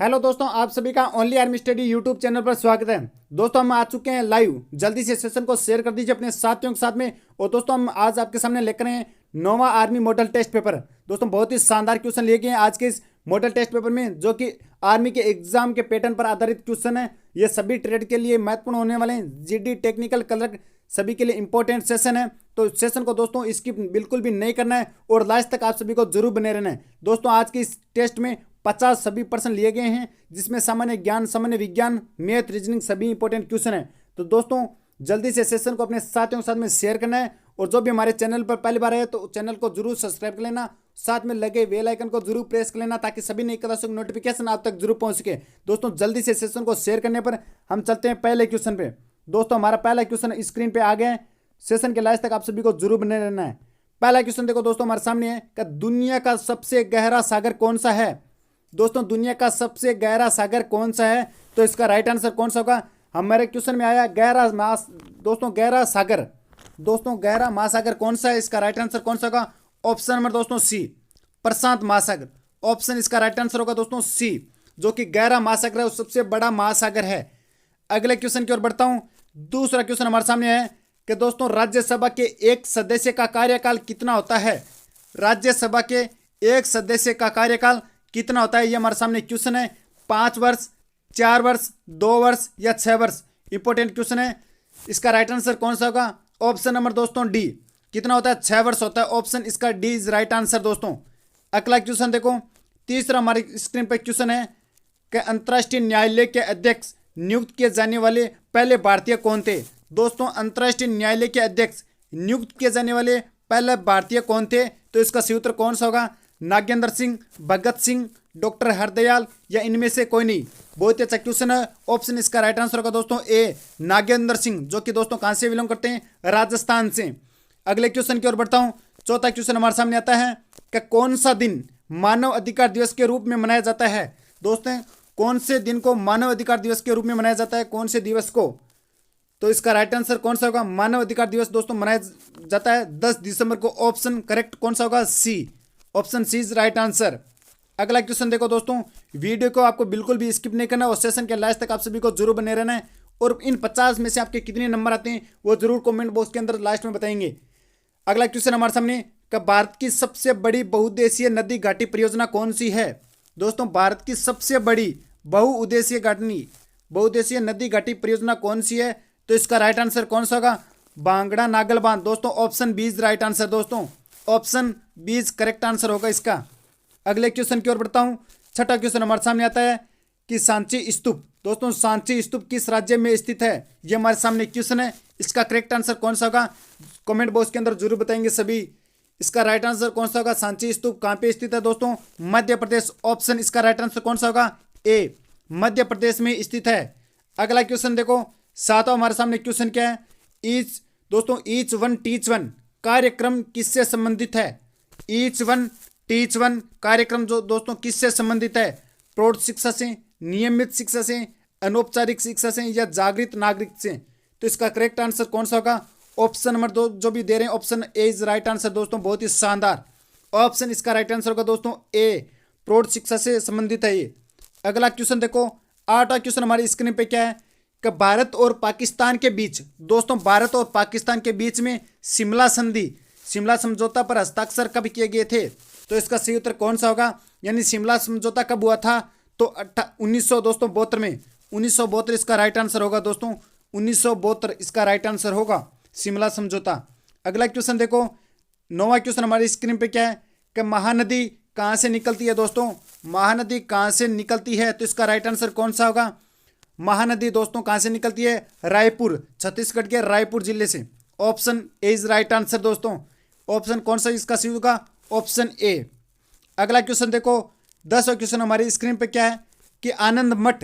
Hello दोस्तों, आप सभी का only army study YouTube channel पर स्वागत है। दोस्तों हम आ चुके हैं लाइव। जल्दी से सेशन को शेयर कर दीजिए अपने साथियों के साथ में। और दोस्तों हम आज आपके सामने लेकर आए हैं 9वां आर्मी मॉडल टेस्ट पेपर। दोस्तों बहुत ही शानदार क्वेश्चन लिए गए हैं आज के इस मॉडल टेस्ट पेपर में, जो कि आर्मी के एग्जाम के पैटर्न पर आधारित क्वेश्चन है। ये सभी ट्रेड के लिए महत्वपूर्ण होने वाले हैं। जीडी टेक्निकल क्लर्क सभी के लिए इंपॉर्टेंट सेशन है। तो सेशन को दोस्तों स्किप बिल्कुल भी नहीं करना है और लास्ट तक आप सभी को जरूर बने रहना है। दोस्तों आज के इस टेस्ट में 50 सभी प्रश्न लिए गए हैं, जिसमें सामान्य ज्ञान, सामान्य विज्ञान, मैथ, रीजनिंग सभी इंपॉर्टेंट क्वेश्चन है। तो दोस्तों जल्दी से सेशन को अपने साथियों के साथ में शेयर करना है। और जो भी हमारे चैनल पर पहली बार है तो चैनल को जरूर सब्सक्राइब कर लेना, साथ में लगे बेल आइकन को जरूर प्रेस कर लेना, ताकि सभी नई क्लासों की नोटिफिकेशन आप तक जरूर पहुंच सके। दोस्तों जल्दी से सेशन को शेयर करने पर हम चलते हैं पहले क्वेश्चन पे। दोस्तों हमारा पहला क्वेश्चन स्क्रीन पे आ गया है। सेशन के लास्ट तक आप सभी को जरूर बने रहना है। पहला क्वेश्चन देखो दोस्तों हमारे सामने है कि दुनिया का सबसे गहरा सागर कौन सा है। दोस्तों दुनिया का सबसे गहरा सागर कौन सा है, तो इसका राइट आंसर कौन सा होगा। हमारे क्वेश्चन में आया गहरा दोस्तों गहरा सागर। दोस्तों गहरा महासागर कौन सा है, इसका राइट आंसर कौन सा होगा। ऑप्शन नंबर दोस्तों सी, प्रशांत महासागर। ऑप्शन इसका राइट आंसर होगा दोस्तों सी, जो कि गहरा महासागर है, वो सबसे बड़ा महासागर है। अगले क्वेश्चन की ओर बढ़ता हूं। दूसरा क्वेश्चन हमारे सामने है कि दोस्तों राज्यसभा के एक सदस्य का कार्यकाल कितना होता है। राज्यसभा के एक सदस्य का कार्यकाल कितना होता है, ये हमारे सामने क्वेश्चन है। 5 वर्ष, 4 वर्ष, 2 वर्ष या 6 वर्ष। इंपॉर्टेंट क्वेश्चन है। इसका राइट आंसर कौन सा होगा। ऑप्शन नंबर दोस्तों डी, कितना होता है, 6 वर्ष होता है। ऑप्शन इसका डी इज राइट आंसर दोस्तों। अगला क्वेश्चन देखो, तीसरा हमारी स्क्रीन पर क्वेश्चन है कि अंतर्राष्ट्रीय न्यायालय के अध्यक्ष नियुक्त किए जाने वाले पहले भारतीय कौन थे। दोस्तों अंतर्राष्ट्रीय न्यायालय के अध्यक्ष नियुक्त किए जाने वाले पहले भारतीय कौन थे, तो इसका सही उत्तर कौन सा होगा। नागेंद्र सिंह, भगत सिंह, डॉक्टर हरदयाल या इनमें से कोई नहीं। बहुत ही अच्छा क्वेश्चन है। ऑप्शन इसका राइट आंसर होगा दोस्तों ए, नागेंद्र सिंह, जो कि दोस्तों कहां से बिलोंग करते हैं, राजस्थान से। अगले क्वेश्चन की ओर बढ़ता हूं। चौथा क्वेश्चन हमारे सामने आता है कि कौन सा दिन मानव अधिकार दिवस के रूप में मनाया जाता है। दोस्तों कौन से दिन को मानव अधिकार दिवस के रूप में मनाया जाता है, कौन से दिवस को, तो इसका राइट आंसर कौन सा होगा। मानव अधिकार दिवस दोस्तों मनाया जाता है 10 दिसंबर को। ऑप्शन करेक्ट कौन सा होगा, C. Option C is right answer. अगला क्वेश्चन देखो दोस्तों, वीडियो को आपको बिल्कुल भी स्किप नहीं करना और सेशन के लास्ट तक आप सभी को जरूर बने रहना है। और इन 50 में से आपके कितने नंबर आते हैं वो जरूर कमेंट बॉक्स के अंदर लास्ट में बताएंगे। अगला क्वेश्चन हमारे सामने कि भारत की सबसे बड़ी बहुउद्देशीय नदी घाटी परियोजना कौन सी है। दोस्तों भारत की सबसे बड़ी बहुउद्देशीय नदी घाटी परियोजना कौन सी है, तो इसका राइट आंसर कौन सा होगा। भांगड़ा नागल बांध। दोस्तों option B is right answer दोस्तों। Option B is correct answer होगा इसका। अगले क्वेश्चन की ओर बढ़ता हूं। छठा क्वेश्चन हमारे सामने आता है कि सांची स्तूप। दोस्तों सांची स्तूप किस राज्य में स्थित है, ये हमारे सामने क्वेश्चन है। इसका करेक्ट आंसर कौन सा होगा, कमेंट बॉक्स के अंदर जरूर बताएंगे सभी। इसका राइट आंसर कौन सा होगा। सांची स्तूप कहां पे स्थित है दोस्तों, मध्य प्रदेश। ऑप्शन इसका राइट आंसर कौन सा होगा, ए, मध्य प्रदेश में स्थित है। अगला क्वेश्चन देखो, सातवां हमारे सामने क्वेश्चन क्या है। ईच वन टीच वन कार्यक्रम किससे संबंधित है। ईच वन टीच वन कार्यक्रम जो दोस्तों किससे संबंधित है। प्रौढ़ शिक्षा से, नियमित शिक्षा से, अनौपचारिक शिक्षा से या जागृत नागरिक से। तो इसका करेक्ट आंसर कौन सा होगा। ऑप्शन नंबर 2 जो भी दे रहे हैं, option A is right answer दोस्तों। बहुत ही शानदार। ऑप्शन इसका राइट आंसर होगा दोस्तों ए, प्रौढ़ शिक्षा से संबंधित है ये। अगला क्वेश्चन देखो, 8वां क्वेश्चन हमारी स्क्रीन पे क्या है कि भारत और पाकिस्तान के बीच, दोस्तों भारत और पाकिस्तान के बीच में शिमला समझौता पर हस्ताक्षर कब किए गए थे, तो इसका सही उत्तर कौन सा होगा। यानी शिमला समझौता कब हुआ था, तो 1972 में। 1972 इसका राइट आंसर होगा दोस्तों। 1972 इसका राइट आंसर होगा, शिमला समझौता। अगला क्वेश्चन देखो, 9वां क्वेश्चन हमारी स्क्रीन पे क्या है कि महानदी कहाँ से निकलती है। दोस्तों महानदी कहाँ से निकलती है, तो इसका राइट आंसर कौन सा होगा। महानदी दोस्तों कहाँ से निकलती है, रायपुर, छत्तीसगढ़ के रायपुर जिले से। Option A is right answer दोस्तों। ऑप्शन कौन सा इसका सही होगा, ऑप्शन ए। अगला क्वेश्चन देखो, 10वां क्वेश्चन हमारी स्क्रीन पे क्या है कि आनंद मठ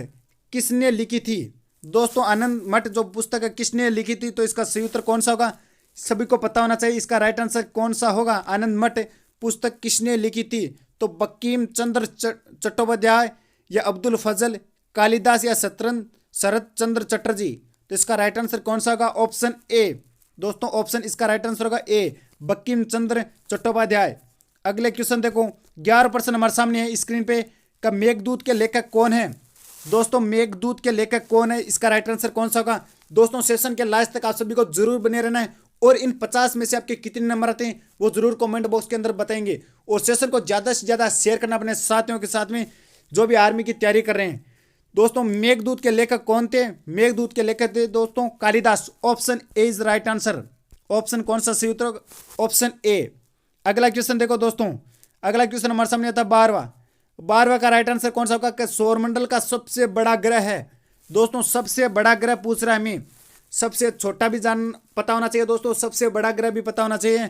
किसने लिखी थी। दोस्तों आनंद मठ जो पुस्तक है किसने लिखी थी, तो इसका सही उत्तर कौन सा होगा। सभी को पता होना चाहिए इसका राइट आंसर कौन सा होगा। आनंद मठ पुस्तक किसने लिखी थी, तो बंकिम चंद्र चट्टोपाध्याय या अब्दुल फजल, कालिदास या शरद चंद्र चटर्जी। तो इसका राइट आंसर कौन सा होगा, ऑप्शन ए दोस्तों। ऑप्शन इसका राइट आंसर होगा ए, बंकिम चंद्र चट्टोपाध्याय। अगले क्वेश्चन देखो, 11 प्रश्न हमारे सामने है स्क्रीन पे का मेघदूत के लेखक कौन है? दोस्तों मेघदूत के लेखक कौन है, इसका राइट आंसर कौन सा होगा? दोस्तों सेशन के लास्ट तक आप सभी को जरूर बने रहना है और इन 50 में से आपके कितने नंबर आते हैं वो जरूर कमेंट बॉक्स के अंदर बताएंगे। और सेशन को ज़्यादा से ज़्यादा शेयर करना अपने साथियों के साथ में जो भी आर्मी की तैयारी कर रहे हैं। दोस्तों मेघदूत के लेखक कौन थे? मेघदूत के लेखक थे दोस्तों Kalidas. Option A is right answer. Option कौन सा सही उत्तर? Option A. अगला क्वेश्चन देखो दोस्तों, अगला क्वेश्चन हमारे सामने आता है 12वां का राइट आंसर कौन सा होगा? सौरमंडल का सबसे बड़ा ग्रह है। दोस्तों सबसे बड़ा ग्रह पूछ रहा है हमें, सबसे छोटा भी जान पता होना चाहिए दोस्तों, सबसे बड़ा ग्रह भी पता होना चाहिए।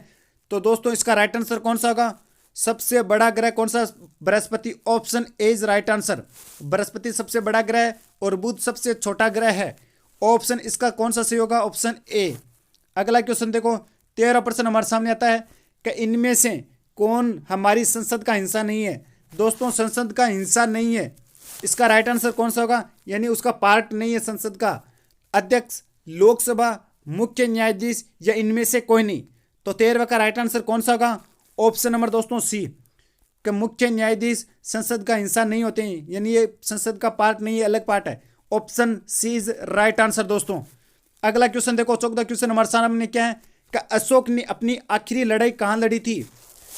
तो दोस्तों इसका राइट आंसर कौन सा होगा? सबसे बड़ा ग्रह कौन सा? Brihaspati. Option A is right answer. Brihaspati सबसे बड़ा ग्रह है और बुध सबसे छोटा ग्रह है। ऑप्शन इसका कौन सा सही होगा? Option A. अगला क्वेश्चन देखो, 13 प्रश्न हमारे सामने आता है कि इनमें से कौन हमारी संसद का हिस्सा नहीं है? दोस्तों संसद का हिस्सा नहीं है, इसका राइट आंसर कौन सा होगा? यानी उसका पार्ट नहीं है संसद का। अध्यक्ष, लोकसभा, मुख्य न्यायाधीश या इनमें से कोई नहीं। तो 13वां का राइट आंसर कौन सा होगा? ऑप्शन नंबर दोस्तों सी, कि मुख्य न्यायाधीश संसद का हिस्सा नहीं होते हैं, यानी ये संसद का पार्ट नहीं है, अलग पार्ट है। Option C is right answer दोस्तों। अगला क्वेश्चन देखो, 14वां क्वेश्चन हमारे सामने क्या है कि अशोक ने अपनी आखिरी लड़ाई कहाँ लड़ी थी?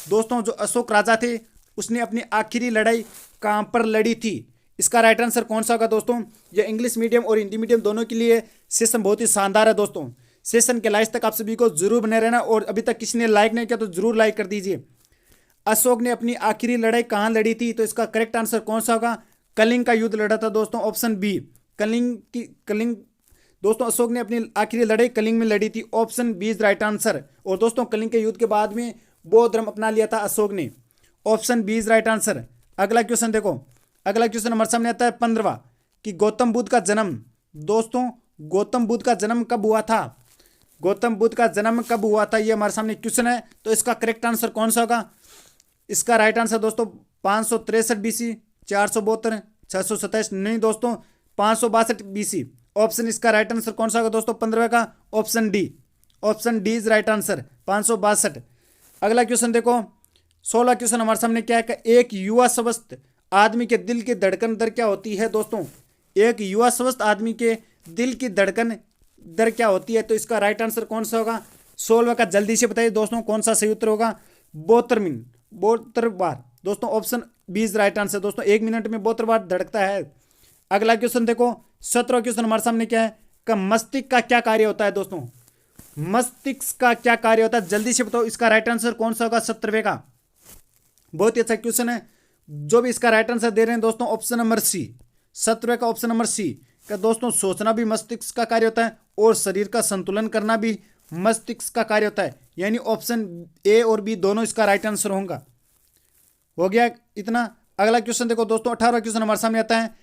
दोस्तों जो अशोक राजा थे उसने अपनी आखिरी लड़ाई कहाँ पर लड़ी थी? इसका राइट आंसर कौन सा होगा दोस्तों? ये इंग्लिश मीडियम और हिंदी मीडियम दोनों के लिए सेशन बहुत ही शानदार है दोस्तों। सेशन के लास्ट तक आप सभी को जरूर बने रहना और अभी तक किसी ने लाइक नहीं किया तो जरूर लाइक कर दीजिए। अशोक ने अपनी आखिरी लड़ाई कहाँ लड़ी थी? तो इसका करेक्ट आंसर कौन सा होगा? कलिंग का युद्ध लड़ा था दोस्तों। Option B, Kalinga. दोस्तों अशोक ने अपनी आखिरी लड़ाई कलिंग में लड़ी थी। Option B is right answer. और दोस्तों कलिंग के युद्ध के बाद में बौद्ध धर्म अपना लिया था अशोक ने। Option B is right answer. अगला क्वेश्चन देखो, अगला क्वेश्चन हमारे सामने आता है 15वां कि गौतम बुद्ध का जन्म। दोस्तों गौतम बुद्ध का जन्म कब हुआ था? गौतम बुद्ध का जन्म कब हुआ था, ये हमारे सामने क्वेश्चन है। तो इसका करेक्ट आंसर कौन सा होगा? इसका राइट आंसर दोस्तों 563 BC, 472, 627 नहीं दोस्तों 562 BC। ऑप्शन इसका राइट आंसर कौन सा होगा दोस्तों 15वें का? Option D. Option D is right answer 562। अगला क्वेश्चन देखो, 16वां क्वेश्चन हमारे सामने क्या है कि एक युवा स्वस्थ आदमी के दिल की धड़कन दर क्या होती है? दोस्तों एक युवा स्वस्थ आदमी के दिल की धड़कन दर क्या होती है? तो इसका राइट आंसर कौन सा होगा? 16वां का जल्दी से बताइए दोस्तों कौन सा सही उत्तर होगा? 72 बार दोस्तों। Option B is right answer दोस्तों। 1 मिनट में 72 बार धड़कता है। अगला क्वेश्चन देखो, 17वां क्वेश्चन हमारे सामने क्या है कि मस्तिष्क का क्या कार्य होता है? दोस्तों मस्तिष्क का क्या कार्य होता है? जल्दी से बताओ इसका राइट आंसर कौन सा होगा 17वें का? बहुत ही अच्छा क्वेश्चन है। जो भी इसका राइट आंसर दे रहे हैं दोस्तों ऑप्शन नंबर सी, 17वें का ऑप्शन नंबर सी का दोस्तों सोचना भी मस्तिष्क का कार्य होता है और शरीर का संतुलन करना भी मस्तिष्क का कार्य होता है। यानी ऑप्शन ए और बी दोनों इसका राइट आंसर होगा। हो गया इतना। अगला क्वेश्चन देखो दोस्तों, 18वां क्वेश्चन हमारे सामने आता है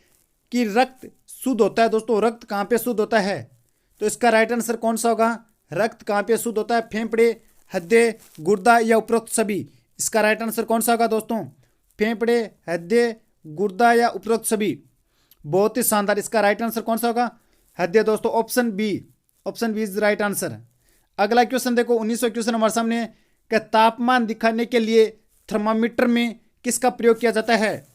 कि रक्त शुद्ध होता है। दोस्तों रक्त कहाँ पे शुद्ध होता है? तो इसका राइट आंसर कौन सा होगा? रक्त कहाँ पे शुद्ध होता है? फेफड़े, हृदय, गुर्दा या उपरोक्त सभी? इसका राइट आंसर कौन सा होगा दोस्तों? फेफड़े, हृदय, गुर्दा या उपरोक्त सभी? बहुत ही शानदार। इसका राइट आंसर कौन सा होगा? हृदय दोस्तों। Option B, option B is right answer. अगला क्वेश्चन देखो, 19वां क्वेश्चन हमारे सामने है कि तापमान दिखाने के लिए थर्मामीटर में किसका प्रयोग किया जाता है?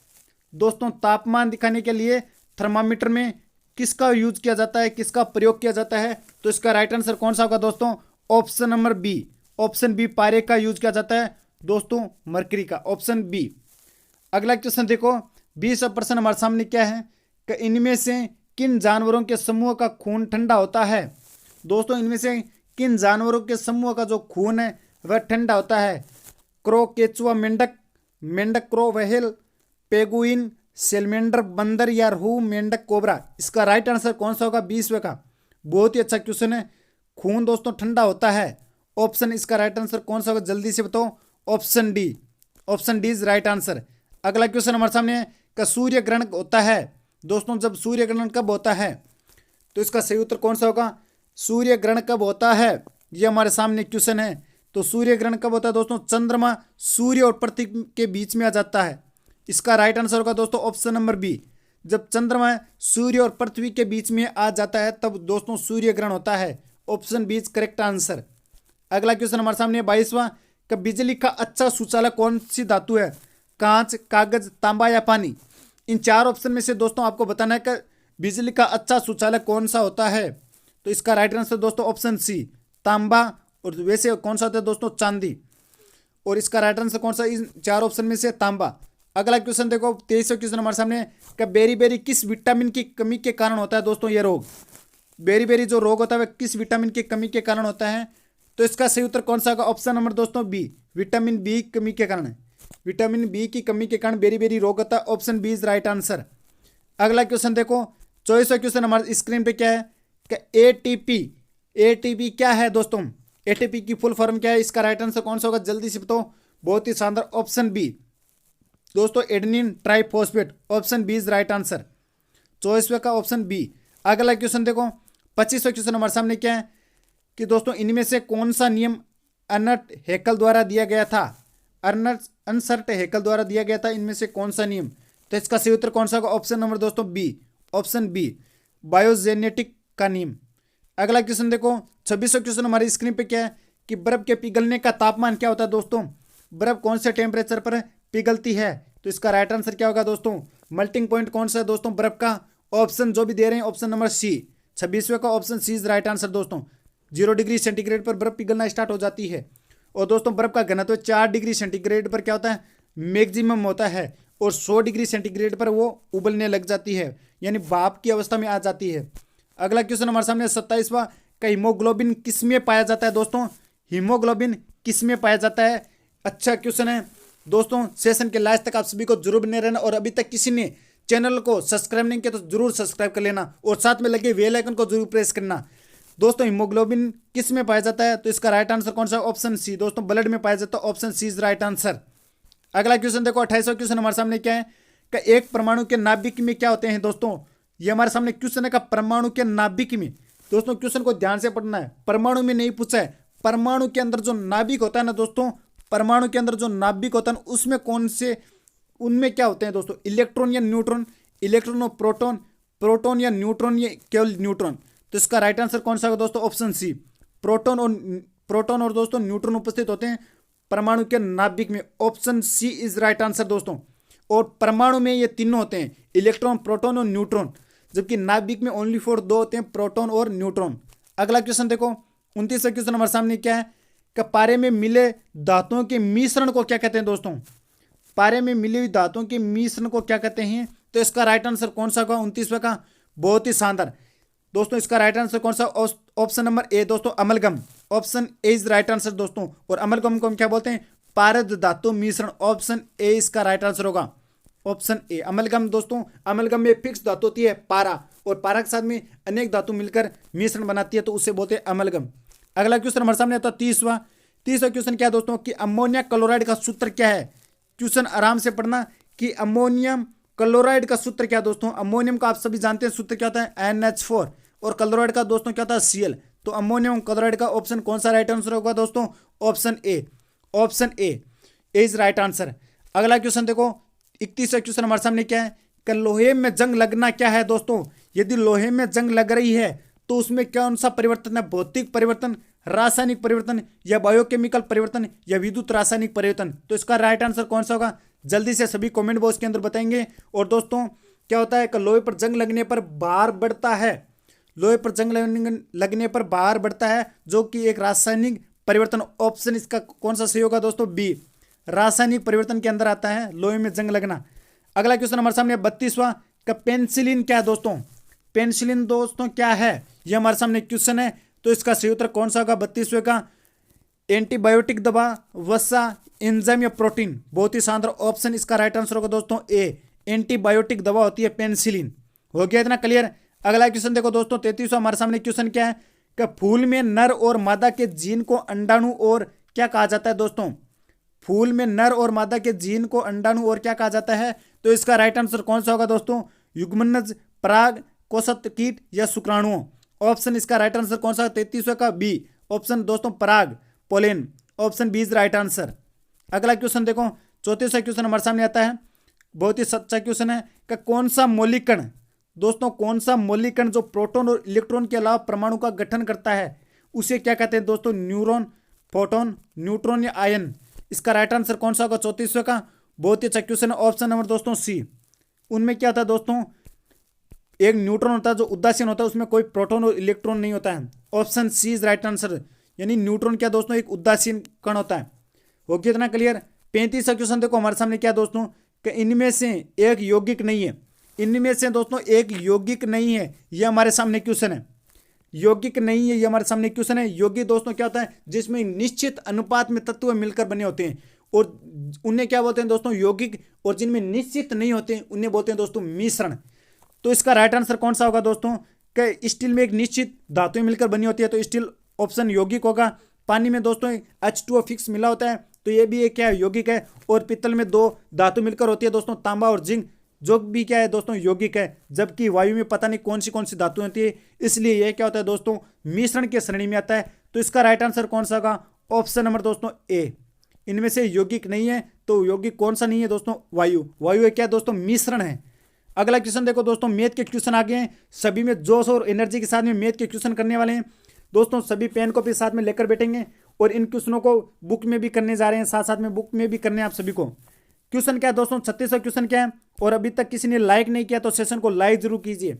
दोस्तों तापमान दिखाने के लिए थर्मामीटर में किसका यूज किया जाता है, किसका प्रयोग किया जाता है? तो इसका राइट आंसर कौन सा होगा दोस्तों? Option number B, option B पारे का यूज किया जाता है दोस्तों, मरकरी का। Option B. अगला क्वेश्चन देखो, 20वां प्रश्न हमारे सामने क्या है कि इनमें से किन जानवरों के समूह का खून ठंडा होता है? दोस्तों इनमें से किन जानवरों के समूह का जो खून है वह ठंडा होता है? क्रो, केचुआ, मेंढक, मेंढक क्रो, व्हेल, पेंगुइन, सेलमेंडर, बंदर या रहू, मेंढक, कोबरा? इसका राइट आंसर कौन सा होगा 20वें का? बहुत ही अच्छा क्वेश्चन है। खून दोस्तों ठंडा होता है। ऑप्शन इसका राइट आंसर कौन सा होगा जल्दी से बताओ? Option D, option D is right answer. अगला क्वेश्चन हमारे सामने है कि सूर्य ग्रहण होता है। दोस्तों जब सूर्य ग्रहण कब होता है? तो इसका सही उत्तर कौन सा होगा? सूर्य ग्रहण कब होता है ये हमारे सामने क्वेश्चन है। तो सूर्य ग्रहण कब होता है दोस्तों? चंद्रमा सूर्य और पृथ्वी के बीच में आ जाता है। इसका राइट आंसर होगा दोस्तों ऑप्शन नंबर बी। जब चंद्रमा सूर्य और पृथ्वी के बीच में आ जाता है तब दोस्तों सूर्य ग्रहण होता है। Option B is correct answer. अगला क्वेश्चन हमारे सामने 22वां कि बिजली का अच्छा सुचालक कौन सी धातु है? कांच, कागज, तांबा या पानी? इन चार ऑप्शन में से दोस्तों आपको बताना है कि बिजली का अच्छा शौचालय कौन सा होता है। तो इसका राइट आंसर दोस्तों ऑप्शन सी तांबा। और वैसे कौन सा होता है दोस्तों चांदी। और इसका राइट आंसर कौन सा इन चार ऑप्शन में से तांबा। अगला क्वेश्चन देखो 23वां क्वेश्चन हमारे सामने कि बेरी बेरी किस विटामिन की कमी के कारण होता है दोस्तों ये रोग। बेरी बेरी जो रोग होता है वह किस विटामिन की कमी के कारण होता है। तो इसका सही उत्तर कौन सा होगा, ऑप्शन नंबर दोस्तों बी विटामिन बी कमी के कारण। विटामिन बी की कमी के कारण बेरी बेरी रोग होता है, option B is right answer. अगला क्वेश्चन देखो 24वां क्वेश्चन हमारे स्क्रीन पे क्या है कि एटीपी। एटीपी क्या है दोस्तों, एटीपी की फुल फॉर्म क्या है, इसका राइट आंसर कौन सा होगा, जल्दी से बताओ। बहुत ही शानदार, ऑप्शन बी दोस्तों adenine triphosphate, option B is right answer. 24वें का ऑप्शन बी। अगला क्वेश्चन देखो 25वां क्वेश्चन हमारे सामने क्या है कि दोस्तों इनमें से कौन सा नियम अर्नस्ट हैकेल द्वारा दिया गया था। अर्नस्ट हैकेल द्वारा दिया गया था इनमें से कौन सा नियम। तो इसका सही उत्तर कौन सा होगा, ऑप्शन नंबर दोस्तों बी, ऑप्शन बी बायोजेनेटिक का नियम। अगला क्वेश्चन देखो 26वां क्वेश्चन हमारी स्क्रीन पे क्या है कि बर्फ के पिघलने का तापमान क्या होता है दोस्तों। बर्फ कौन से टेम्परेचर पर पिघलती है। तो इसका राइट आंसर क्या होगा दोस्तों, मेल्टिंग पॉइंट कौन सा है दोस्तों बर्फ का। ऑप्शन जो भी दे रहे हैं ऑप्शन नंबर सी 26वें का option C is right answer दोस्तों। 0 डिग्री सेंटीग्रेड पर बर्फ पिघलना स्टार्ट हो जाती है। और दोस्तों बर्फ का घनत्व 4 डिग्री सेंटीग्रेड पर क्या होता है, मैक्सिमम होता है। और 100 डिग्री सेंटीग्रेड पर वो उबलने लग जाती है, यानी भाप की अवस्था में आ जाती है। अगला क्वेश्चन हमारे सामने 27वां का हीमोग्लोबिन किस में पाया जाता है दोस्तों। हीमोग्लोबिन किस में पाया जाता है। अच्छा क्वेश्चन है दोस्तों, सेशन के लास्ट तक आप सभी को जरूर बने रहना। और अभी तक किसी ने चैनल को सब्सक्राइब नहीं किया तो जरूर सब्सक्राइब कर लेना और साथ में लगे बेल आइकन को जरूर प्रेस करना। दोस्तों हीमोग्लोबिन किस में पाया जाता है। तो इसका राइट आंसर कौन सा, ऑप्शन सी दोस्तों ब्लड में पाया जाता है, option C is right answer. अगला क्वेश्चन देखो 28वां क्वेश्चन हमारे सामने क्या है कि एक परमाणु के नाभिक में क्या होते हैं दोस्तों। ये हमारे सामने क्वेश्चन है का परमाणु के नाभिक में। दोस्तों क्वेश्चन को ध्यान से पढ़ना है, परमाणु में नहीं पूछा है। परमाणु के अंदर जो नाभिक होता है ना दोस्तों, परमाणु के अंदर जो नाभिक होता है ना उसमें कौन से, उनमें क्या होते हैं दोस्तों, इलेक्ट्रॉन या न्यूट्रॉन, इलेक्ट्रॉन और प्रोटॉन, प्रोटॉन या न्यूट्रॉन या केवल न्यूट्रॉन। तो इसका राइट आंसर कौन सा होगा दोस्तों, ऑप्शन सी प्रोटॉन और दोस्तों न्यूट्रॉन उपस्थित होते हैं परमाणु के नाभिक में, option C is right answer दोस्तों। और परमाणु में ये तीनों होते हैं, इलेक्ट्रॉन प्रोटॉन और न्यूट्रॉन, जबकि नाभिक में ओनली फॉर दो होते हैं, प्रोटॉन और न्यूट्रॉन। अगला क्वेश्चन देखो 29वां क्वेश्चन हमारे सामने क्या है कि पारे में मिले धातुओं के मिश्रण को क्या कहते हैं दोस्तों। पारे में मिली हुई धातुओं के मिश्रण को क्या कहते हैं। तो इसका राइट आंसर कौन सा होगा 29वें का, बहुत ही शानदार दोस्तों। इसका राइट आंसर कौन सा, ऑप्शन नंबर ए दोस्तों amalgam, option A is right answer दोस्तों। और अमलगम को हम क्या बोलते हैं, पारद धातु मिश्रण, ऑप्शन ए इसका राइट आंसर होगा, ऑप्शन ए अमलगम दोस्तों। अमलगम में फिक्स धातु होती है पारा, और पारा के साथ में अनेक धातु मिलकर मिश्रण बनाती है, तो उसे बोलते हैं अमलगम। अगला क्वेश्चन हमारे सामने आता है 30वां क्वेश्चन क्या है दोस्तों कि अमोनिया क्लोराइड का सूत्र क्या है। क्वेश्चन आराम से पढ़ना कि अमोनियम क्लोराइड का सूत्र क्या है दोस्तों। अमोनियम का आप सभी जानते हैं सूत्र क्या होता है NH4, और क्लोराइड का दोस्तों क्या होता है Cl। तो अमोनियम क्लोराइड का ऑप्शन कौन सा राइट आंसर होगा दोस्तों, option A, option A is right answer. अगला क्वेश्चन देखो 31वां क्वेश्चन हमारे सामने क्या है कि लोहे में जंग लगना क्या है दोस्तों। यदि लोहे में जंग लग रही है तो उसमें कौन सा परिवर्तन है, भौतिक परिवर्तन, रासायनिक परिवर्तन, या बायोकेमिकल परिवर्तन, या विद्युत रासायनिक परिवर्तन। तो इसका राइट आंसर कौन सा होगा, जल्दी से सभी कमेंट बॉक्स के अंदर बताएंगे। और दोस्तों क्या होता है कि लोहे पर जंग लगने पर भार बढ़ता है, लोहे पर जंग लगने पर भार बढ़ता है, जो कि एक रासायनिक परिवर्तन, ऑप्शन इसका कौन सा सही होगा दोस्तों, बी रासायनिक परिवर्तन के अंदर आता है लोहे में जंग लगना। अगला क्वेश्चन हमारे सामने 32वां का पेनिसिलिन क्या है दोस्तों। पेनिसिलिन दोस्तों क्या है, यह हमारे सामने क्वेश्चन है। तो इसका सही उत्तर कौन सा होगा 32वें का, एंटीबायोटिक दवा, वसा, एंजाइम या प्रोटीन। बहुत ही शानदार, ऑप्शन इसका राइट आंसर होगा दोस्तों ए, एंटीबायोटिक दवा होती है पेनिसिलिन। हो गया इतना क्लियर। अगला क्वेश्चन देखो दोस्तों 33वां हमारे सामने क्वेश्चन क्या है कि फूल में नर और मादा के जीन को अंडाणु और क्या कहा जाता है दोस्तों। फूल में नर और मादा के जीन को अंडाणु और क्या कहा जाता है। तो इसका राइट आंसर कौन सा होगा दोस्तों, युग्मनज, पराग, कोशत कीट या शुक्राणुओं। ऑप्शन इसका राइट आंसर कौन सा, 33वें का बी, ऑप्शन दोस्तों पराग, pollen, option B is right answer. अगला क्वेश्चन देखो 34वां क्वेश्चन हमारे सामने आता है, बहुत ही सच्चा क्वेश्चन है कि कौन सा मौलिक कण दोस्तों, कौन सा मौलिक कण जो प्रोटॉन और इलेक्ट्रॉन के अलावा परमाणु का गठन करता है, उसे क्या कहते हैं दोस्तों, न्यूरॉन, प्रोटॉन, न्यूट्रॉन या आयन। इसका राइट आंसर कौन सा होगा 34वें का, बहुत ही अच्छा क्वेश्चन है, ऑप्शन नंबर दोस्तों सी उनमें क्या होता है दोस्तों, एक न्यूट्रॉन होता है जो उदासीन होता है, उसमें कोई प्रोटॉन और इलेक्ट्रॉन नहीं होता है। Option C is right answer, यानी न्यूट्रॉन क्या दोस्तों, एक उदासीन कण होता है। हो गया इतना क्लियर। 35वां क्वेश्चन देखो हमारे सामने क्या दोस्तों, कि इनमें से एक यौगिक नहीं है। इनमें से दोस्तों एक यौगिक नहीं है, यह हमारे सामने क्वेश्चन है। यौगिक नहीं है, ये हमारे सामने क्वेश्चन है। यौगिक दोस्तों क्या होता है, जिसमें निश्चित अनुपात में तत्व मिलकर बने होते हैं, और उन्हें क्या बोलते हैं दोस्तों, यौगिक। और जिनमें निश्चित नहीं होते हैं उन्हें बोलते हैं दोस्तों मिश्रण। तो इसका राइट आंसर कौन सा होगा दोस्तों, कि स्टील में एक निश्चित धातुएं मिलकर बनी होती है, तो स्टील ऑप्शन यौगिक होगा। पानी में दोस्तों H2O फिक्स मिला होता है, तो ये भी एक क्या है, यौगिक है। और पित्तल में दो धातु मिलकर होती है दोस्तों, तांबा और जिंक, जो भी क्या है दोस्तों, यौगिक है। जबकि वायु में पता नहीं कौन सी धातु होती है, इसलिए यह क्या होता है दोस्तों, मिश्रण के श्रेणी में आता है। तो इसका राइट आंसर कौन सा होगा, ऑप्शन नंबर दोस्तों ए। इनमें से यौगिक नहीं है, तो यौगिक कौन सा नहीं है दोस्तों, वायु। वायु क्या है दोस्तों, मिश्रण है। अगला क्वेश्चन देखो दोस्तों, मैथ के क्वेश्चन आ गए हैं, सभी में जोश और एनर्जी के साथ में मैथ के क्वेश्चन करने वाले हैं दोस्तों। सभी पेन कॉपी साथ में लेकर बैठेंगे और इन क्वेश्चनों को बुक में भी करने जा रहे हैं, साथ साथ में बुक में भी करने हैं आप सभी को। क्वेश्चन क्या है दोस्तों, 36वां क्वेश्चन क्या है, और अभी तक किसी ने लाइक नहीं किया तो सेशन को लाइक जरूर कीजिए।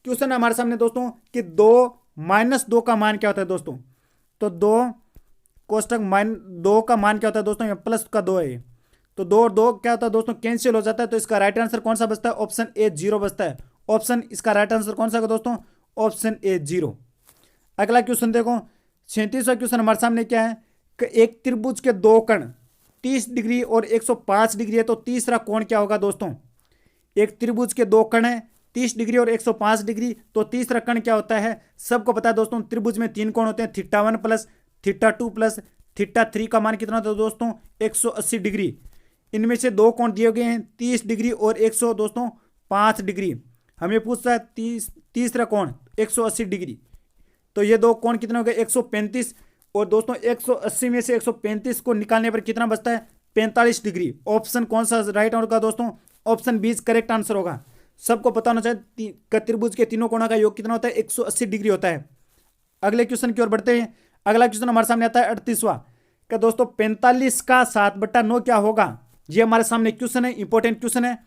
क्वेश्चन है हमारे सामने दोस्तों कि 2 - 2 का मान क्या होता है दोस्तों। तो 2 का मान क्या होता है दोस्तों, यहाँ प्लस का 2 है, तो 2 और 2 क्या होता है दोस्तों, कैंसिल हो जाता है। तो इसका राइट आंसर कौन सा बचता है, ऑप्शन ए 0 बचता है। ऑप्शन इसका राइट आंसर कौन सा होगा दोस्तों, ऑप्शन ए 0। अगला क्वेश्चन देखो, 37वां क्वेश्चन हमारे सामने क्या है कि एक त्रिभुज के दो कण 30 डिग्री और 105 डिग्री है, तो तीसरा कोण क्या होगा दोस्तों। एक त्रिभुज के दो कण है 30 डिग्री और 105 डिग्री, तो तीसरा कण क्या होता है। सबको पता है दोस्तों, त्रिभुज में 3 कोण होते हैं, θ1 प्लस θ2 प्लस θ3 का मान कितना होता है दोस्तों, 180 डिग्री। इनमें से 2 कोण दिए गए हैं 30 डिग्री और 100 दोस्तों 5 डिग्री। हमें पूछता है तीसरा कोण 180 डिग्री, तो ये 2 कोण कितने हो गए, 135। और दोस्तों 180 में से 135 को निकालने पर कितना बचता है, 45 डिग्री। ऑप्शन कौन सा राइट होगा दोस्तों, ऑप्शन बी करेक्ट आंसर होगा। सबको पता होना चाहिए त्रिभुज के तीनों कोणों का योग कितना होता है, 180 डिग्री होता है। अगले क्वेश्चन की ओर बढ़ते हैं। अगला क्वेश्चन हमारे सामने आता है 38वां का दोस्तों, 45 का 7/9 क्या होगा। ये हमारे सामने क्वेश्चन है, इंपॉर्टेंट क्वेश्चन है।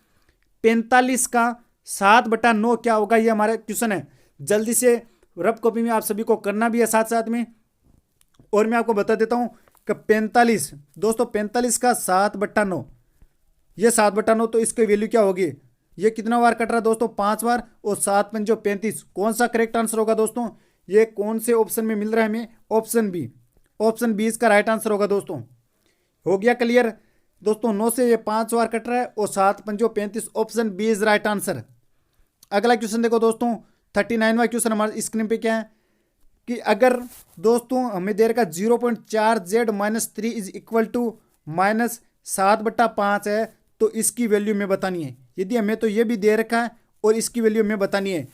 45 का 7/9 क्या होगा, ये हमारा क्वेश्चन है। जल्दी से रफ कॉपी में आप सभी को करना भी है साथ साथ में। और मैं आपको बता देता हूं कि 45 दोस्तों, 45 का 7/9, ये 7/9, तो इसकी वैल्यू क्या होगी। ये कितना बार कट रहा है दोस्तों, 5 बार, और 7 पंजो 35। कौन सा करेक्ट आंसर होगा दोस्तों, ये कौन से ऑप्शन में मिल रहा है हमें, ऑप्शन बी। ऑप्शन बी इसका राइट आंसर होगा दोस्तों। हो गया क्लियर दोस्तों, 9 से ये 5 बार कट रहा है और 7 पंजो 35, option B is right answer. अगला क्वेश्चन देखो दोस्तों, 39वां क्वेश्चन हमारे स्क्रीन पे क्या है कि अगर दोस्तों हमें दे रखा 0.4Z - 3 इज इक्वल टू -7/5 है, तो इसकी वैल्यू हमें बतानी है। यदि हमें तो ये भी दे रखा है और इसकी वैल्यू हमें बतानी है।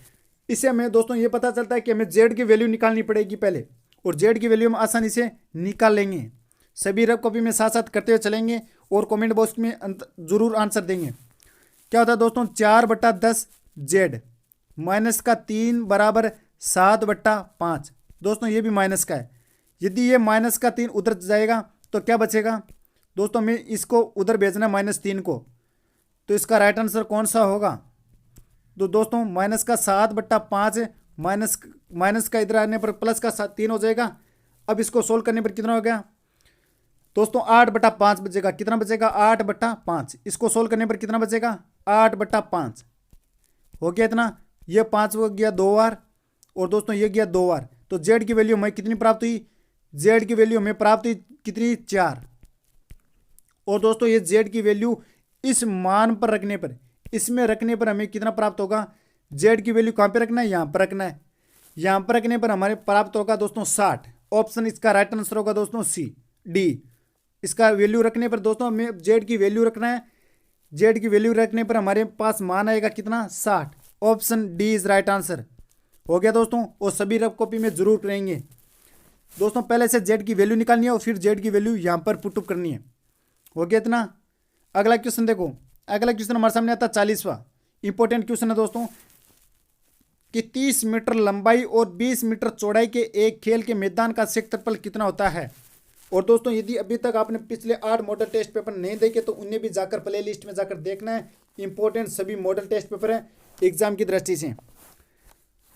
इससे हमें दोस्तों ये पता चलता है कि हमें Z की वैल्यू निकालनी पड़ेगी पहले, और Z की वैल्यू हम आसानी से निकाल लेंगे। सभी रफ कॉपी में साथ साथ करते हुए चलेंगे और कमेंट बॉक्स में जरूर आंसर देंगे। क्या होता है दोस्तों, 4/10Z माइनस का 3 बराबर 7/5। दोस्तों ये भी माइनस का है। यदि ये माइनस का 3 उधर जाएगा तो क्या बचेगा दोस्तों, हमें इसको उधर भेजना है -3 को, तो इसका राइट आंसर कौन सा होगा। तो दोस्तों माइनस का 7/5 है, माइनस का इधर आने पर प्लस का 3 हो जाएगा। अब इसको सोल्व करने पर कितना हो गया दोस्तों, 8/5 बचेगा। कितना बचेगा, 8/5। इसको सोल्व करने पर कितना बचेगा, 8/5 हो गया इतना। ये 5 हो गया 2 बार, और दोस्तों ये गया 2 बार। तो Z की वैल्यू हमें कितनी प्राप्त हुई, Z की वैल्यू हमें प्राप्त हुई कितनी, 4। और दोस्तों ये Z की वैल्यू इस मान पर रखने पर, इसमें रखने पर हमें कितना प्राप्त होगा। Z की वैल्यू कहाँ पे रखना है, यहाँ पर रखना है। यहाँ पर रखने पर हमारे प्राप्त होगा दोस्तों 60। ऑप्शन इसका राइट आंसर होगा दोस्तों सी डी। इसका वैल्यू रखने पर दोस्तों हमें Z की वैल्यू रखना है। Z की वैल्यू रखने पर हमारे पास मान आएगा कितना, 60। Option D is right answer. हो गया दोस्तों, और सभी रफ कॉपी में जरूर करेंगे दोस्तों। पहले से Z की वैल्यू निकालनी है और फिर Z की वैल्यू यहाँ पर पुटअप करनी है। हो गया इतना। अगला क्वेश्चन देखो, अगला क्वेश्चन हमारे सामने आता है 40वां इंपॉर्टेंट क्वेश्चन है दोस्तों कि 30 मीटर लंबाई और 20 मीटर चौड़ाई के एक खेल के मैदान का क्षेत्रफल कितना होता है। और दोस्तों यदि अभी तक आपने पिछले 8 मॉडल टेस्ट पेपर नहीं देखे तो उन्हें भी जाकर प्ले लिस्ट में जाकर देखना है, इंपॉर्टेंट सभी मॉडल टेस्ट पेपर है एग्जाम की दृष्टि से।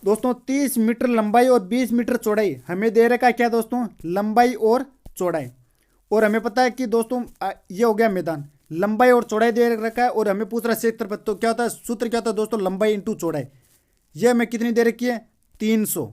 दोस्तों 30 मीटर लंबाई और 20 मीटर चौड़ाई हमें दे रखा है क्या दोस्तों, लंबाई और चौड़ाई। और हमें पता है कि दोस्तों ये हो गया मैदान, लंबाई और चौड़ाई दे रखा है और हमें पूछ रहा है क्षेत्रफल। तो क्या होता है, सूत्र क्या होता है दोस्तों, लंबाई इंटू चौड़ाई। ये हमें कितनी दे रखी है, 300।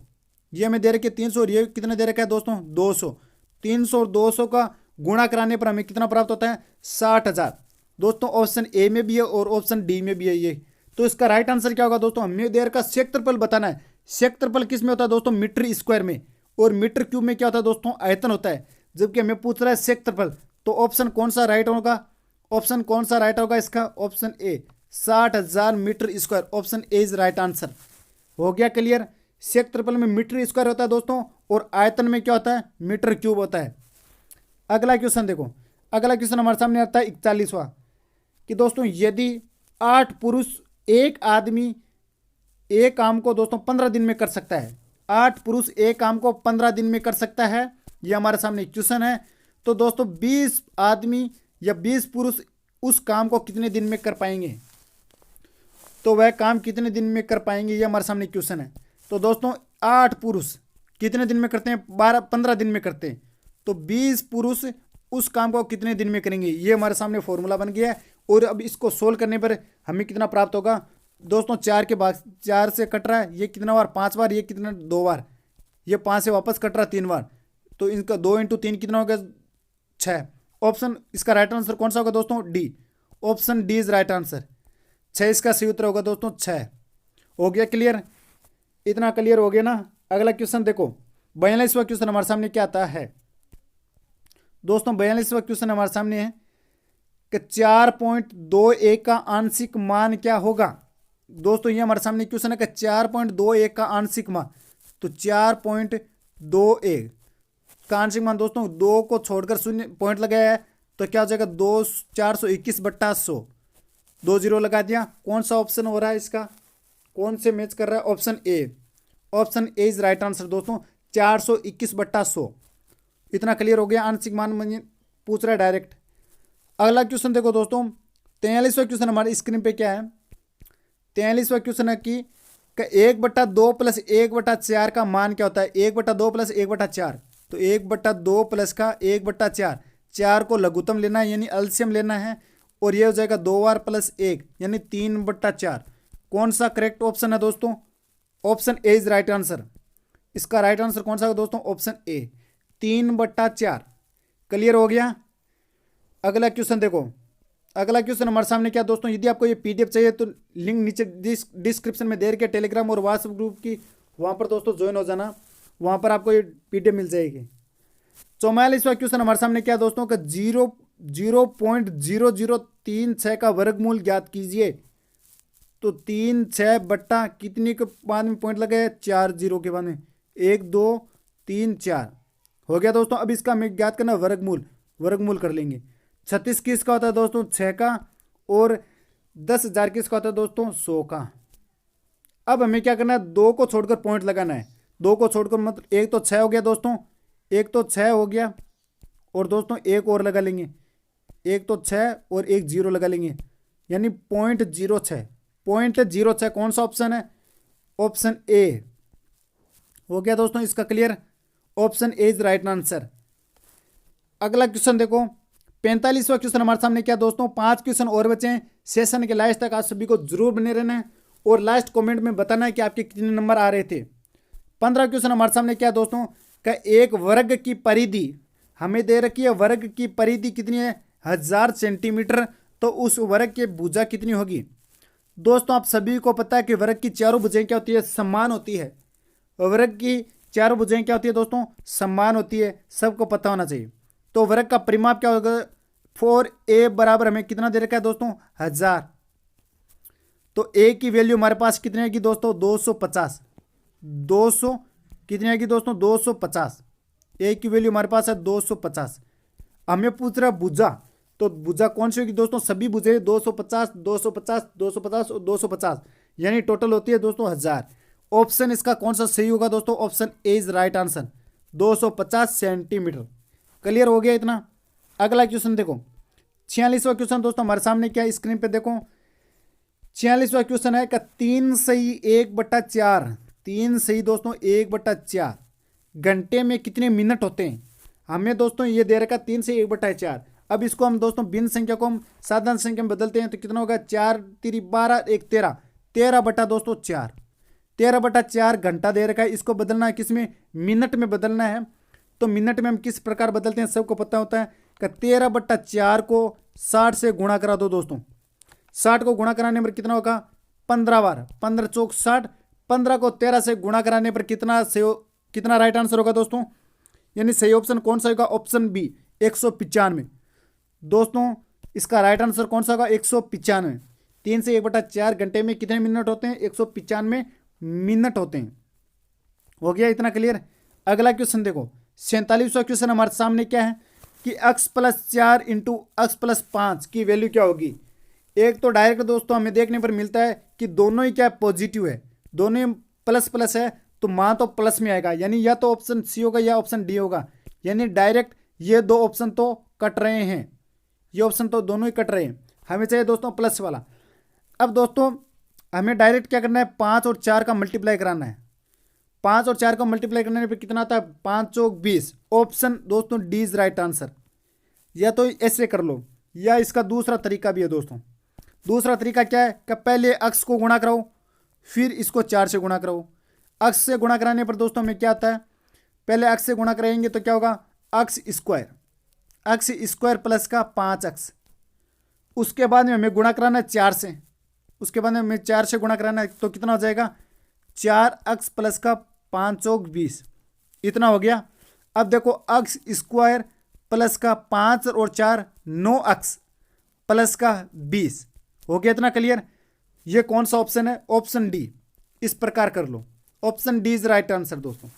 ये हमें दे रखी है 300 और ये कितने दे रखा है दोस्तों, 200। 300 और 200 का गुणा कराने पर हमें कितना प्राप्त होता है, 60,000। दोस्तों ऑप्शन ए में भी है और ऑप्शन डी में भी है ये। तो इसका राइट आंसर क्या होगा दोस्तों, हमें देर का क्षेत्रफल बताना है। क्षेत्रफल किस में होता है दोस्तों, मीटर स्क्वायर में, और मीटर क्यूब में क्या होता है दोस्तों, आयतन होता है। जबकि हमें पूछ रहा है क्षेत्रफल, तो ऑप्शन कौन सा राइट होगा, ऑप्शन कौन सा राइट होगा इसका, option A 60,000 metre square. Option A is right answer. हो गया क्लियर। क्षेत्रफल में मीटर स्क्वायर होता है दोस्तों और आयतन में क्या होता है, मीटर क्यूब होता है। अगला क्वेश्चन देखो, अगला क्वेश्चन हमारे सामने आता है 41वां कि दोस्तों यदि 8 पुरुष एक आदमी एक काम को दोस्तों 15 दिन में कर सकता है, 8 पुरुष एक काम को 15 दिन में कर सकता है, ये हमारे सामने क्वेश्चन है। तो दोस्तों 20 आदमी या 20 पुरुष उस काम को कितने दिन में कर पाएंगे, तो वह काम कितने दिन में कर पाएंगे, ये हमारे सामने क्वेश्चन है। तो दोस्तों 8 पुरुष कितने दिन में करते हैं, 15 दिन में करते हैं। तो 20 पुरुष उस काम को कितने दिन में करेंगे, ये हमारे सामने फॉर्मूला बन गया है। और अब इसको सोल्व करने पर हमें कितना प्राप्त होगा दोस्तों, 4 के बाद 4 से कट रहा है, ये कितना बार, 5 बार, ये कितना 2 बार, ये 5 से वापस कट रहा है 3 बार। तो इनका 2 × 3 कितना हो गया, 6। ऑप्शन इसका राइट आंसर कौन सा होगा दोस्तों, D. Option D is right answer. 6 इसका सही उत्तर होगा दोस्तों, 6। हो गया क्लियर, इतना क्लियर हो गया ना। अगला क्वेश्चन देखो, 42वां क्वेश्चन हमारे सामने क्या आता है दोस्तों। 42वां क्वेश्चन हमारे सामने है कि 4.21 का आंशिक मान क्या होगा। दोस्तों ये हमारे सामने क्वेश्चन है कि 4.21 का आंशिक मान। तो 4.21 का आंशिक मान दोस्तों, 2 को छोड़कर 0 पॉइंट लगाया है, तो क्या हो जाएगा 421/100। 2 0 लगा दिया। कौन सा ऑप्शन हो रहा है इसका, कौन से मैच कर रहा है, option A. Option A is right answer दोस्तों, 421/100। इतना क्लियर हो गया। आंशिक मान पूछ रहा है डायरेक्ट। अगला क्वेश्चन देखो दोस्तों, 43वां क्वेश्चन हमारे स्क्रीन पे क्या है। 43वां क्वेश्चन है कि 1/2 + 1/4 का मान क्या होता है। 1/2 + 1/4, तो 1/2 प्लस का 1/4, 4 को लघुत्तम लेना है यानी एलसीएम लेना है, और ये हो जाएगा 2 बार + 1 यानी 3/4। कौन सा करेक्ट ऑप्शन है दोस्तों, option A is right answer. इसका राइट आंसर कौन सा है दोस्तों, ऑप्शन ए 3/4। क्लियर हो गया। अगला क्वेश्चन देखो, अगला क्वेश्चन हमारे सामने क्या दोस्तों, यदि आपको ये पीडीएफ चाहिए तो लिंक नीचे डिस्क्रिप्शन में दे रखे टेलीग्राम और व्हाट्सएप ग्रुप की, वहाँ पर दोस्तों ज्वाइन हो जाना, वहाँ पर आपको ये पीडीएफ मिल जाएगी। 44वां क्वेश्चन हमारे सामने क्या दोस्तों का 0.0036 का वर्गमूल ज्ञात कीजिए। तो 3 6 बट्टा कितने के बाद में पॉइंट लगे, 4 0 के बाद में, 1 2 3 4 हो गया दोस्तों। अब इसका हमें ज्ञात करना वर्गमूल, वर्गमूल कर लेंगे। 36 किसका होता है दोस्तों, 6 का, और 10,000 किसका होता है दोस्तों, 100 का। अब हमें क्या करना है, 2 को छोड़कर पॉइंट लगाना है। 2 को छोड़कर मतलब एक तो 6 हो गया दोस्तों, एक तो 6 हो गया, और दोस्तों एक और लगा लेंगे, एक तो 6 और एक 0 लगा लेंगे यानी 0.06। 0.06 कौन सा ऑप्शन है, ऑप्शन ए। हो गया दोस्तों इसका clear, option A is right answer. अगला क्वेश्चन देखो, 45वां क्वेश्चन हमारे सामने क्या दोस्तों, 5 क्वेश्चन और बचे हैं। सेशन के लास्ट तक आप सभी को जरूर बने रहना है और लास्ट कमेंट में बताना है कि आपके कितने नंबर आ रहे थे। 15 क्वेश्चन हमारे सामने क्या दोस्तों का, एक वर्ग की परिधि हमें दे रखी है। वर्ग की परिधि कितनी है, 1000 सेंटीमीटर। तो उस वर्ग की भुजा कितनी होगी। दोस्तों आप सभी को पता है कि वर्ग की चारों भुजाएं क्या होती है, समान होती है। वर्ग की चारों भुजाएं क्या होती है दोस्तों, समान होती है, सबको पता होना चाहिए। तो वर्ग का परिमाप क्या होगा, 4a बराबर हमें कितना दे रखा है दोस्तों, 1000। तो a की वैल्यू हमारे पास कितनी आएगी दोस्तों, 250। 200 कितनी आएगी दोस्तों, 250। a की वैल्यू हमारे पास है 250। हमें पूछ रहा है भुजा, तो भुजा कौन सी होगी दोस्तों, सभी भुजाएं 250 250 250 और 250 यानी टोटल होती है दोस्तों 1000। ऑप्शन इसका कौन सा सही होगा दोस्तों, option A is right answer, 250 centimetre. Clear हो गया इतना। अगला क्वेश्चन देखो, 46वां क्वेश्चन दोस्तों हमारे सामने क्या है, स्क्रीन पे देखो 46वां क्वेश्चन है कि 3 सही 1/4, 3 सही दोस्तों 1/4 घंटे में कितने मिनट होते हैं। हमें दोस्तों ये दे रखा 3 से 1/4। अब इसको हम दोस्तों भिन्न संख्या को हम साधारण संख्या में बदलते हैं तो कितना होगा, 4 3 12 1 13, 13 बटा दोस्तों 4, 13/4 घंटा दे रखा है। इसको बदलना है किस में, मिनट में बदलना है। तो मिनट में हम किस प्रकार बदलते हैं सबको पता होता है कि 13/4 को 60 से गुणा करा दो दोस्तों। 60 को गुणा कराने पर कितना होगा, 15 बार, 15 चौक 60, 15 को 13 से गुणा कराने पर कितना राइट आंसर होगा दोस्तों, यानी सही ऑप्शन कौन सा होगा, ऑप्शन बी 195। दोस्तों इसका राइट आंसर कौन सा होगा, 195। 3 से 1/4 घंटे में कितने मिनट होते हैं, 195 मिनट होते हैं। हो गया इतना क्लियर। अगला क्वेश्चन देखो, 47वां क्वेश्चन हमारे सामने क्या है कि x+4 इंटू x+5 की वैल्यू क्या होगी। एक तो डायरेक्ट दोस्तों हमें देखने पर मिलता है कि दोनों ही क्या पॉजिटिव है, दोनों ही प्लस प्लस है, तो मान तो प्लस में आएगा, यानी या तो ऑप्शन सी होगा या ऑप्शन डी होगा। यानी डायरेक्ट ये दो ऑप्शन तो कट रहे हैं, ये ऑप्शन तो दोनों ही कट रहे हैं। हमें चाहिए दोस्तों प्लस वाला। अब दोस्तों हमें डायरेक्ट क्या करना है, 5 और 4 का मल्टीप्लाई कराना है। 5 और 4 का मल्टीप्लाई करने पर कितना आता है, 5 चौक 20। ऑप्शन दोस्तों डी इज राइट आंसर। या तो ऐसे कर लो या इसका दूसरा तरीका भी है दोस्तों। दूसरा तरीका क्या है कि पहले अक्स को गुणा कराओ फिर इसको 4 से गुणा कराओ। अक्स से गुणा कराने पर दोस्तों हमें क्या आता है, पहले अक्स से गुणा कराएंगे तो क्या होगा, अक्स स्क्वायर प्लस का 5x। उसके बाद में हमें गुणा कराना है 4 से, उसके बाद में हमें 4 से गुणा कराना है तो कितना हो जाएगा, 4x प्लस का 5 चौक 20, इतना हो गया। अब देखो अक्स स्क्वायर प्लस का 5 और 4 9x प्लस का 20, हो गया इतना क्लियर। ये कौन सा ऑप्शन है, ऑप्शन डी। इस प्रकार कर लो, option D is right answer दोस्तों।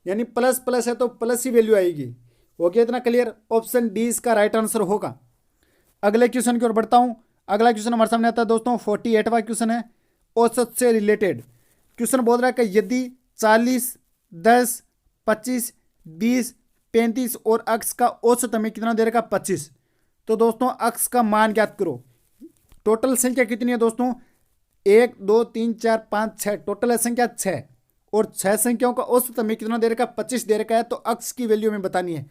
यानी प्लस प्लस है तो प्लस ही वैल्यू आएगी। हो गया इतना क्लियर, ऑप्शन डी इसका राइट आंसर होगा। अगले क्वेश्चन की ओर बढ़ता हूं। अगला क्वेश्चन हमारे सामने आता है दोस्तों 48वां क्वेश्चन है, औसत से रिलेटेड क्वेश्चन। बोल रहा है कि यदि 40 10 25 20 35 और अक्स का औसत हमें कितना दे रखा, 25, तो दोस्तों अक्स का मान ज्ञात करो। टोटल संख्या कितनी है दोस्तों, 1 2 3 4 5 6, टोटल है संख्या 6 और 6 संख्याओं का औसत हमें कितना दे रखा है, 25 दे रखा है। तो अक्स की वैल्यू हमें बतानी है।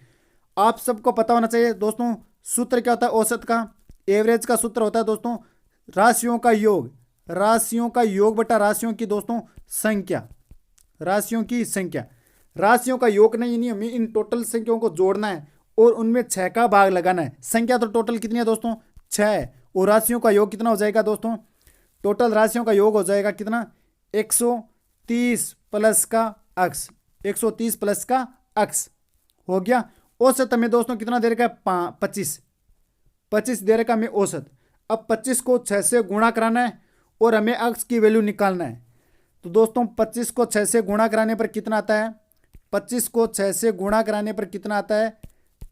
आप सबको पता होना चाहिए दोस्तों सूत्र क्या होता है औसत का, एवरेज का सूत्र होता है दोस्तों राशियों का योग, राशियों का योग बटा राशियों की दोस्तों संख्या, राशियों की संख्या। राशियों का योग नहीं, हमें इन टोटल संख्याओं को जोड़ना है और उनमें 6 का भाग लगाना है। संख्या तो टोटल कितनी है दोस्तों, 6 है, और राशियों का योग कितना हो जाएगा दोस्तों, टोटल राशियों का योग हो जाएगा कितना, 130 प्लस का अक्स, 130 प्लस का अक्स। हो गया। औसत हमें दोस्तों कितना दे रखा है, 25 दे रखा हमें औसत। अब 25 को 6 से गुणा कराना है और हमें अक्स की वैल्यू निकालना है। तो दोस्तों 25 को 6 से गुणा कराने पर कितना आता है, 25 को 6 से गुणा कराने पर कितना आता है,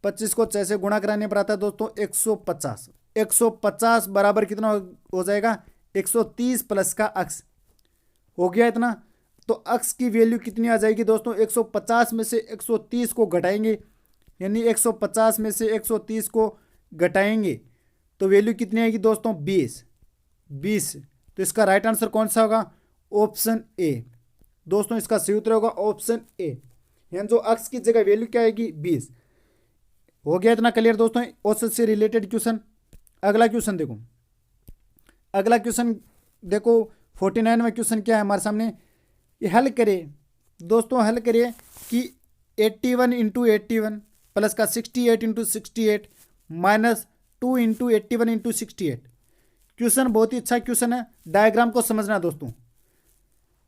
25 को 6 से गुणा कराने पर आता है दोस्तों 150। 150 बराबर कितना हो जाएगा, 130 प्लस का अक्स। हो गया इतना। तो अक्स की वैल्यू कितनी आ जाएगी दोस्तों, 150 में से 130 को घटाएंगे, यानी 150 में से 130 को घटाएंगे तो वैल्यू कितनी आएगी दोस्तों, 20। तो इसका राइट आंसर कौन सा होगा, ऑप्शन ए। दोस्तों इसका सही उत्तर होगा ऑप्शन ए, यानी जो अक्स की जगह वैल्यू क्या आएगी, 20। हो गया इतना क्लियर दोस्तों औसत से रिलेटेड क्वेश्चन। अगला क्वेश्चन देखो, अगला क्वेश्चन देखो 49वां क्वेश्चन क्या है हमारे सामने, ये हल करें दोस्तों, हल करिए कि 81 इंटू 81 प्लस का 68 into 68 minus 2 into 81 into 68। Question बहुत ही अच्छा क्वेश्चन है, डायग्राम को समझना दोस्तों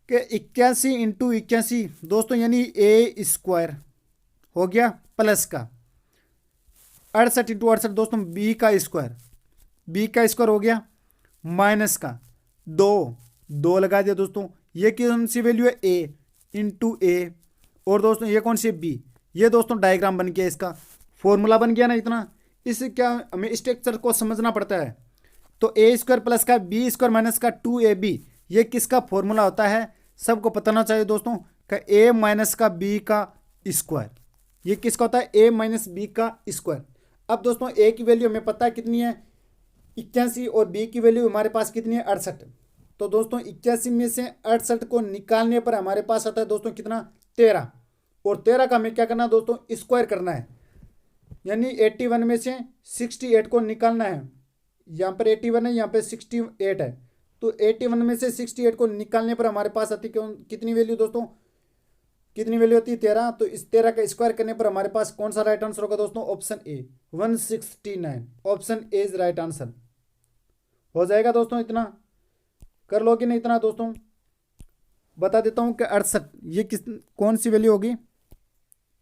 कि 81 इंटू 81 दोस्तों यानी ए स्क्वायर हो गया प्लस का 68 इंटू 68 दोस्तों बी का स्क्वायर हो गया माइनस का 2 लगा दिया दोस्तों। ये कौन सी वैल्यू है, ए इंटू ए, और दोस्तों ये कौन सी है, बी। ये दोस्तों डायग्राम बन गया, इसका फॉर्मूला बन गया ना इतना। इससे क्या हमें स्ट्रक्चर को समझना पड़ता है। तो ए स्क्वायर प्लस का बी स्क्वायर माइनस का 2ab, ये किसका फॉर्मूला होता है, सबको पता होना चाहिए दोस्तों का ए माइनस का बी का स्क्वायर, ये किसका होता है, ए माइनस बी का स्क्वायर। अब दोस्तों ए की वैल्यू हमें पता है कितनी है, 81 और बी की वैल्यू हमारे पास कितनी है 68। तो दोस्तों 81 में से 68 को निकालने पर हमारे पास आता है दोस्तों कितना 13। और 13 का हमें क्या करना है दोस्तों स्क्वायर करना है, यानी 81 में से 68 को निकालना है। यहाँ पर 81 है, यहाँ पे 68 है, तो 81 में से 68 को निकालने पर हमारे पास आती है कितनी वैल्यू दोस्तों, कितनी वैल्यू होती है 13। तो इस 13 का स्क्वायर करने पर हमारे पास कौन सा राइट आंसर होगा दोस्तों, option A 169। Option A is right answer. हो जाएगा दोस्तों, इतना कर लो कि नहीं इतना दोस्तों। बता देता हूँ कि 68 ये किस कौन सी वैल्यू होगी,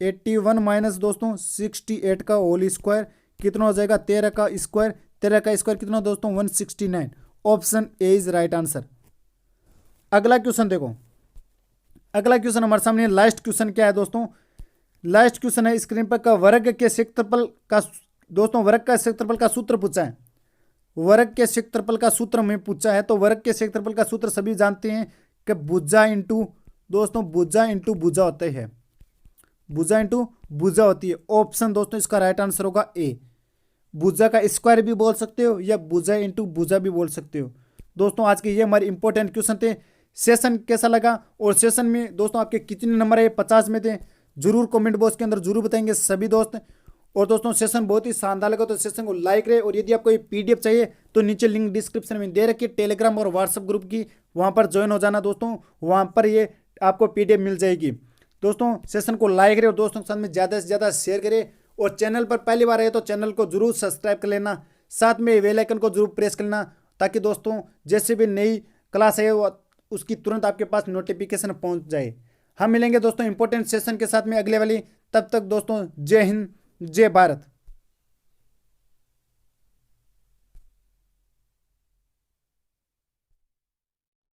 81 माइनस दोस्तों 68 का होल स्क्वायर कितना हो जाएगा 13 का स्क्वायर, 13 का स्क्वायर कितना दोस्तों 169। Option A is right answer. अगला क्वेश्चन देखो, अगला क्वेश्चन हमारे सामने लास्ट क्वेश्चन क्या है दोस्तों, लास्ट क्वेश्चन है स्क्रीन पर का वर्ग के क्षेत्रफल का दोस्तों वर्ग का क्षेत्रफल का सूत्र पूछा है। वर्ग के क्षेत्रफल का सूत्र में पूछा है, तो वर्ग के क्षेत्रफल का सूत्र सभी जानते हैं कि भुजा इंटू दोस्तों भुजा इंटू भुजा होता है, भुजा इंटू भुजा होती है। ऑप्शन दोस्तों इसका राइट आंसर होगा ए। भुजा का स्क्वायर भी बोल सकते हो या भुजा इंटू भुजा भी बोल सकते हो। दोस्तों आज के ये हमारे इंपॉर्टेंट क्वेश्चन थे। सेशन कैसा लगा और सेशन में दोस्तों आपके कितने नंबर है 50 में थे, जरूर कमेंट बॉक्स के अंदर जरूर बताएंगे सभी दोस्त। और दोस्तों सेशन बहुत ही शानदार लगा तो सेशन को लाइक रहे, और यदि आपको ये पीडीएफ चाहिए तो नीचे लिंक डिस्क्रिप्शन में दे रखी है टेलीग्राम और व्हाट्सएप ग्रुप की, वहाँ पर ज्वाइन हो जाना दोस्तों, वहाँ पर ये आपको पीडीएफ मिल जाएगी। दोस्तों सेशन को लाइक करें और दोस्तों के साथ में ज़्यादा से ज़्यादा शेयर करें, और चैनल पर पहली बार आए तो चैनल को जरूर सब्सक्राइब कर लेना, साथ में बेल आइकन को जरूर प्रेस कर लेना, ताकि दोस्तों जैसे भी नई क्लास है वो उसकी तुरंत आपके पास नोटिफिकेशन पहुंच जाए। हम मिलेंगे दोस्तों इंपॉर्टेंट सेशन के साथ में अगले वाली, तब तक दोस्तों जय हिंद जय भारत।